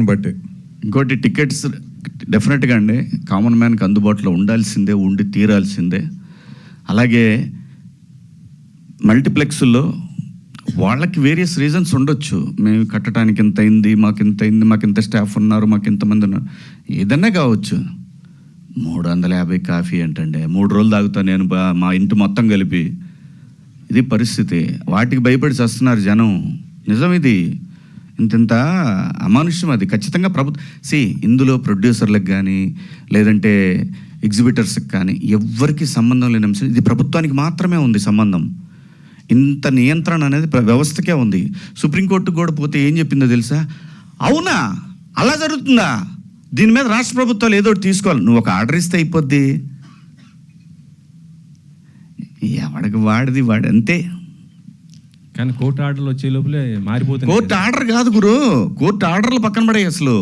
బట్టి. ఇంకోటి టికెట్స్ డెఫినెట్గా అండి కామన్ మ్యాన్కి అందుబాటులో ఉండాల్సిందే, ఉండి తీరాల్సిందే. అలాగే మల్టీప్లెక్స్లో వాళ్ళకి వేరియస్ రీజన్స్ ఉండొచ్చు. మేము కట్టడానికి ఇంత అయింది, మాకు ఇంత అయింది, మాకు ఇంత స్టాఫ్ ఉన్నారు, మాకు ఇంతమంది ఉన్నారు, ఏదన్నా కావచ్చు. 350 కాఫీ ఏంటండి, 3 రోజులు తాగుతాను నేను మా ఇంటి మొత్తం కలిపి. ఇది పరిస్థితి. వాటికి భయపడి చేస్తున్నారు జనం. నిజం ఇది. ఇంత అమానుష్యం అది. ఖచ్చితంగా ఇందులో ప్రొడ్యూసర్లకు కానీ లేదంటే ఎగ్జిబిటర్స్కి కానీ ఎవ్వరికి సంబంధం లేని అంశం. ఇది ప్రభుత్వానికి మాత్రమే ఉంది సంబంధం. ఇంత నియంత్రణ అనేది వ్యవస్థకే ఉంది. సుప్రీంకోర్టుకు కూడా పోతే ఏం చెప్పిందో తెలుసా? అవునా, అలా జరుగుతుందా, దీని మీద రాష్ట్ర ప్రభుత్వాలు ఏదో ఒకటి తీసుకోవాలి. నువ్వు ఒక ఆర్డర్ ఇస్తే అయిపోద్ది. ఎవడికి వాడిది వాడు అంతే. కానీ కోర్టు ఆర్డర్లు వచ్చే లోపలే మారిపోతుంది. కోర్టు ఆర్డర్ కాదు గురు, కోర్టు ఆర్డర్లు పక్కన పడాయి. అసలు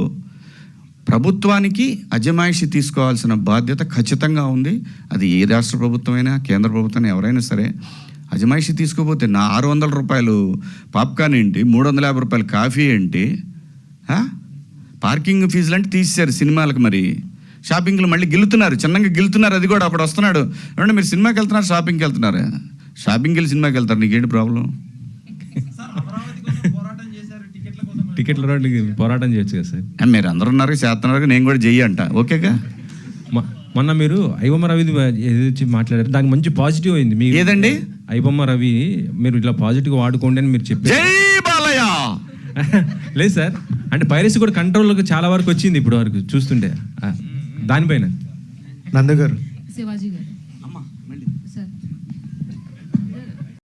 ప్రభుత్వానికి అజమాయిషి తీసుకోవాల్సిన బాధ్యత ఖచ్చితంగా ఉంది. అది ఏ రాష్ట్ర ప్రభుత్వమైనా కేంద్ర ప్రభుత్వం ఎవరైనా సరే అజమాయిషి తీసుకోపోతే 600 రూపాయలు పాప్కార్న్ ఏంటి, 350 రూపాయలు కాఫీ ఏంటి, పార్కింగ్ ఫీజులు అంటే తీసేశారు సినిమాలకు. మరి షాపింగ్లు మళ్ళీ గిలుతున్నారు, చిన్నగా గిలుతున్నారు. అది కూడా అప్పుడు వస్తున్నాడు, ఏమంటే మీరు సినిమాకి వెళ్తున్నారు, షాపింగ్కి వెళ్తున్నారు. షాపింగ్కి వెళ్ళి సినిమాకి వెళ్తారు, నీకేంటి ప్రాబ్లం? టికెట్ల పోరాటం చేయొచ్చు కదా సార్. మీరు అందరూ ఉన్నారు, చేస్తున్నారు, నేను కూడా చెయ్యి అంట. ఓకేగా. మొన్న మీరు ఐబొమ్మ రవి ఏదైతే మాట్లాడారు, దానికి మంచి పాజిటివ్ అయింది. మీ ఏదండి ఐబొమ్మ రవి మీరు ఇట్లా పాజిటివ్గా వాడుకోండి అని మీరు చెప్పారు. జై బాలయ్య. లేదు సార్, అంటే పైరసీ కూడా కంట్రోల్లోకి చాలా వరకు వచ్చింది ఇప్పుడు వరకు చూస్తుంటే. దానిపైన నందు గారు, శివాజీ గారు